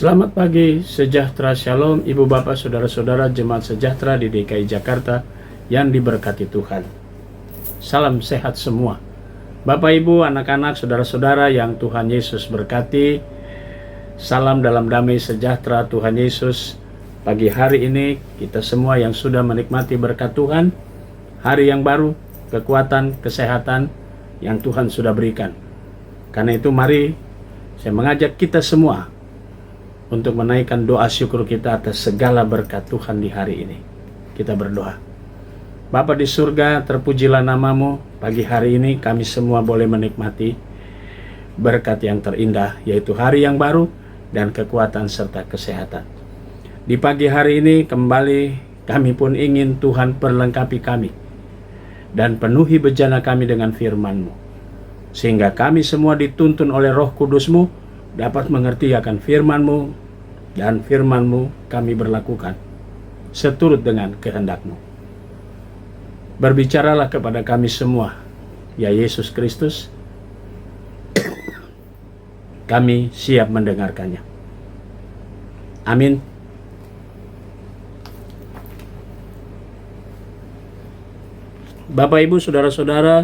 Selamat pagi, sejahtera, shalom, ibu bapak, saudara-saudara jemaat sejahtera di DKI Jakarta yang diberkati Tuhan. Salam sehat semua. Bapak, ibu, anak-anak, saudara-saudara yang Tuhan Yesus berkati. Salam dalam damai sejahtera Tuhan Yesus. Pagi hari ini kita semua yang sudah menikmati berkat Tuhan, hari yang baru, kekuatan, kesehatan yang Tuhan sudah berikan. Karena itu mari saya mengajak kita semua untuk menaikkan doa syukur kita atas segala berkat Tuhan di hari ini. Kita berdoa. Bapa di surga, terpujilah namamu. Pagi hari ini kami semua boleh menikmati berkat yang terindah, yaitu hari yang baru dan kekuatan serta kesehatan. Di pagi hari ini kembali kami pun ingin Tuhan perlengkapi kami dan penuhi bejana kami dengan firman-Mu, sehingga kami semua dituntun oleh Roh Kudus-Mu dapat mengerti akan firman-Mu, dan firman-Mu kami berlakukan seturut dengan kehendak-Mu. Berbicaralah kepada kami semua, ya Yesus Kristus, kami siap mendengarkannya. Amin. Bapak, Ibu, saudara-saudara,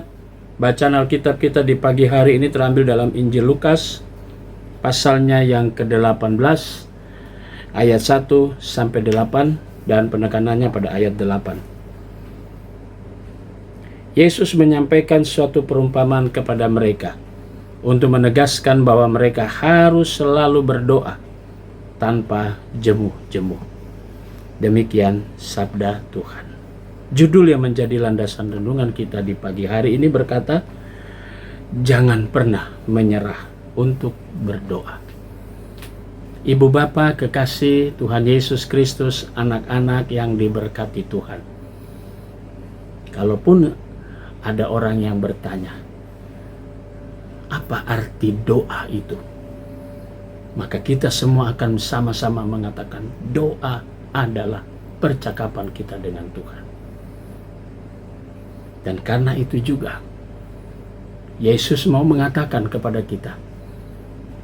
bacaan Alkitab kita di pagi hari ini terambil dalam Injil Lukas, pasalnya yang ke-18, ayat 1 sampai 8, dan penekanannya pada ayat 8. Yesus menyampaikan suatu perumpamaan kepada mereka untuk menegaskan bahwa mereka harus selalu berdoa tanpa jemu-jemu. Demikian sabda Tuhan. Judul yang menjadi landasan renungan kita di pagi hari ini berkata, jangan pernah menyerah untuk berdoa. Ibu bapak kekasih Tuhan Yesus Kristus, anak-anak yang diberkati Tuhan. Kalaupun ada orang yang bertanya, apa arti doa itu? Maka kita semua akan sama-sama mengatakan, doa adalah percakapan kita dengan Tuhan. Dan karena itu juga Yesus mau mengatakan kepada kita,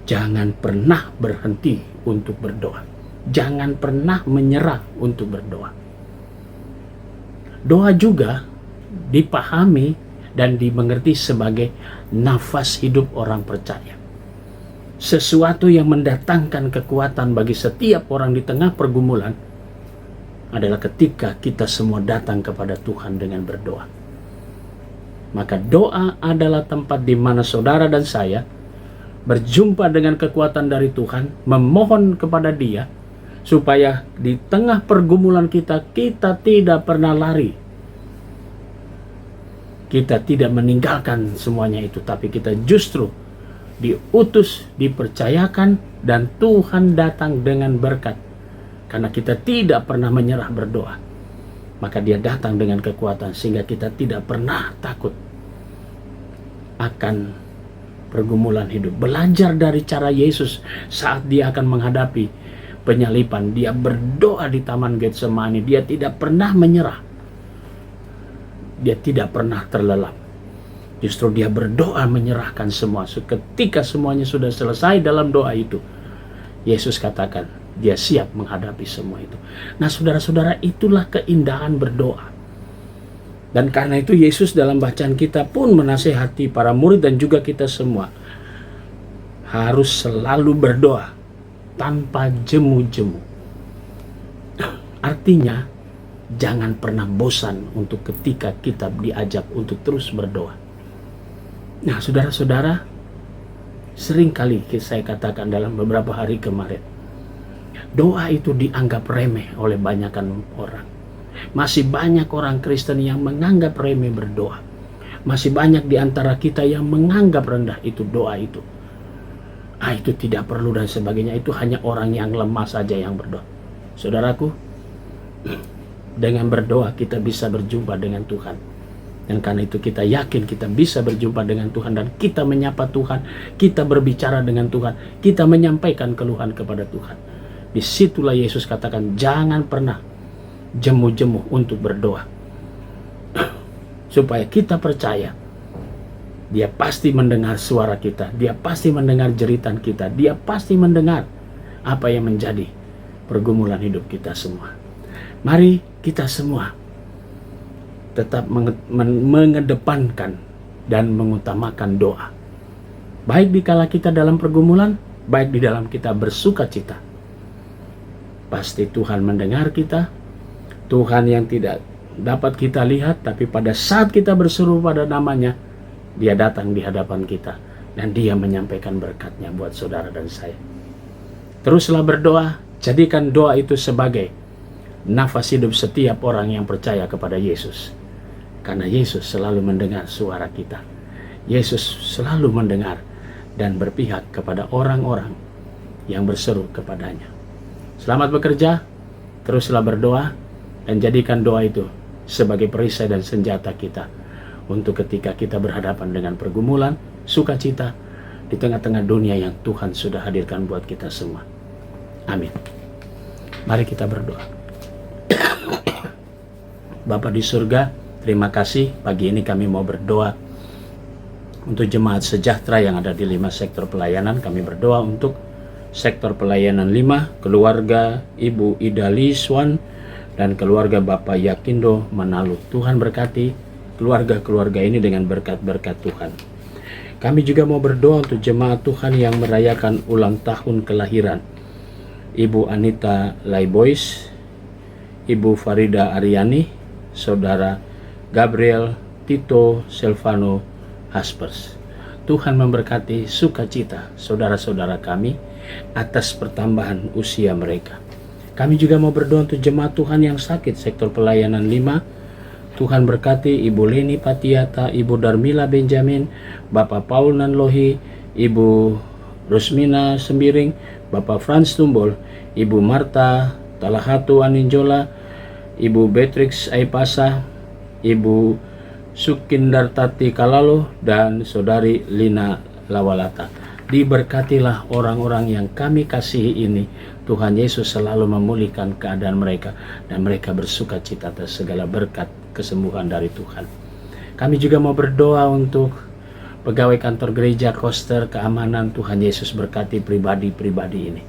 jangan pernah berhenti untuk berdoa. Jangan pernah menyerah untuk berdoa. Doa juga dipahami dan dimengerti sebagai nafas hidup orang percaya. Sesuatu yang mendatangkan kekuatan bagi setiap orang di tengah pergumulan adalah ketika kita semua datang kepada Tuhan dengan berdoa. Maka doa adalah tempat di mana saudara dan saya berjumpa dengan kekuatan dari Tuhan, memohon kepada Dia supaya di tengah pergumulan kita tidak pernah lari. Kita tidak meninggalkan semuanya itu, tapi kita justru diutus, dipercayakan, dan Tuhan datang dengan berkat. Karena kita tidak pernah menyerah berdoa, maka Dia datang dengan kekuatan sehingga kita tidak pernah takut akan pergumulan hidup. Belajar dari cara Yesus saat Dia akan menghadapi penyalipan. Dia berdoa di Taman Getsemani. Dia tidak pernah menyerah. Dia tidak pernah terlelap. Justru Dia berdoa menyerahkan semua. Ketika semuanya sudah selesai dalam doa itu, Yesus katakan Dia siap menghadapi semua itu. Nah, saudara-saudara, itulah keindahan berdoa. Dan karena itu Yesus dalam bacaan kita pun menasihati para murid dan juga kita semua harus selalu berdoa tanpa jemu-jemu. Artinya jangan pernah bosan untuk ketika kita diajak untuk terus berdoa. Nah, saudara-saudara, seringkali saya katakan dalam beberapa hari kemarin, doa itu dianggap remeh oleh banyakan orang. Masih banyak orang Kristen yang menganggap remeh berdoa. Masih banyak di antara kita yang menganggap rendah itu doa itu. Itu tidak perlu dan sebagainya. Itu hanya orang yang lemah saja yang berdoa. Saudaraku, dengan berdoa kita bisa berjumpa dengan Tuhan. Dan karena itu kita yakin kita bisa berjumpa dengan Tuhan. Dan kita menyapa Tuhan. Kita berbicara dengan Tuhan. Kita menyampaikan keluhan kepada Tuhan. Disitulah Yesus katakan, jangan pernah jemu-jemu untuk berdoa. Supaya kita percaya Dia pasti mendengar suara kita. Dia pasti mendengar jeritan kita. Dia pasti mendengar apa yang menjadi pergumulan hidup kita semua. Mari kita semua tetap mengedepankan dan mengutamakan doa. Baik dikala kita dalam pergumulan, baik di dalam kita bersuka cita. Pasti Tuhan mendengar kita. Tuhan yang tidak dapat kita lihat, tapi pada saat kita berseru pada namanya, Dia datang di hadapan kita dan Dia menyampaikan berkat-Nya buat saudara dan saya. Teruslah berdoa, jadikan doa itu sebagai nafas hidup setiap orang yang percaya kepada Yesus. Karena Yesus selalu mendengar suara kita. Yesus selalu mendengar dan berpihak kepada orang-orang yang berseru kepadanya. Selamat bekerja, teruslah berdoa, dan jadikan doa itu sebagai perisai dan senjata kita untuk ketika kita berhadapan dengan pergumulan, sukacita di tengah-tengah dunia yang Tuhan sudah hadirkan buat kita semua. Amin. Mari kita berdoa. Bapa di surga, terima kasih pagi ini kami mau berdoa untuk jemaat sejahtera yang ada di 5 sektor pelayanan. Kami berdoa untuk sektor pelayanan 5, keluarga Ibu Ida Liswan dan keluarga Bapak Yakindo Manalu. Tuhan berkati keluarga-keluarga ini dengan berkat-berkat Tuhan. Kami juga mau berdoa untuk jemaat Tuhan yang merayakan ulang tahun kelahiran Ibu Anita Laibois, Ibu Farida Aryani, Saudara Gabriel Tito Silvano Haspers. Tuhan memberkati sukacita saudara-saudara kami atas pertambahan usia mereka. Kami juga mau berdoa untuk jemaat Tuhan yang sakit sektor pelayanan 5. Tuhan berkati Ibu Leni Patiata, Ibu Darmila Benjamin, Bapak Paul Nanlohi, Ibu Rusmina Sembiring, Bapak Franz Tumbol, Ibu Marta Talahatu Aninjola, Ibu Beatrix Aipasa, Ibu Sukindartati Kalalo, dan Saudari Lina Lawalata. Diberkatilah orang-orang yang kami kasihi ini. Tuhan Yesus selalu memulihkan keadaan mereka dan mereka bersuka cita atas segala berkat kesembuhan dari Tuhan. Kami juga mau berdoa untuk pegawai kantor gereja, koster, keamanan. Tuhan Yesus berkati pribadi-pribadi ini.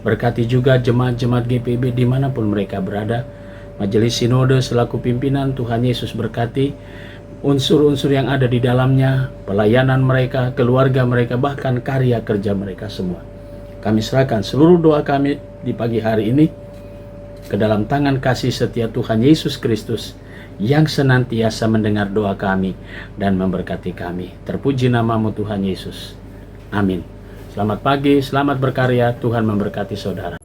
Berkati juga jemaat-jemaat GPB dimanapun mereka berada. Majelis Sinode selaku pimpinan, Tuhan Yesus berkati unsur-unsur yang ada di dalamnya, pelayanan mereka, keluarga mereka, bahkan karya kerja mereka semua. Kami serahkan seluruh doa kami di pagi hari ini ke dalam tangan kasih setia Tuhan Yesus Kristus yang senantiasa mendengar doa kami dan memberkati kami. Terpuji namamu Tuhan Yesus. Amin. Selamat pagi, selamat berkarya, Tuhan memberkati saudara.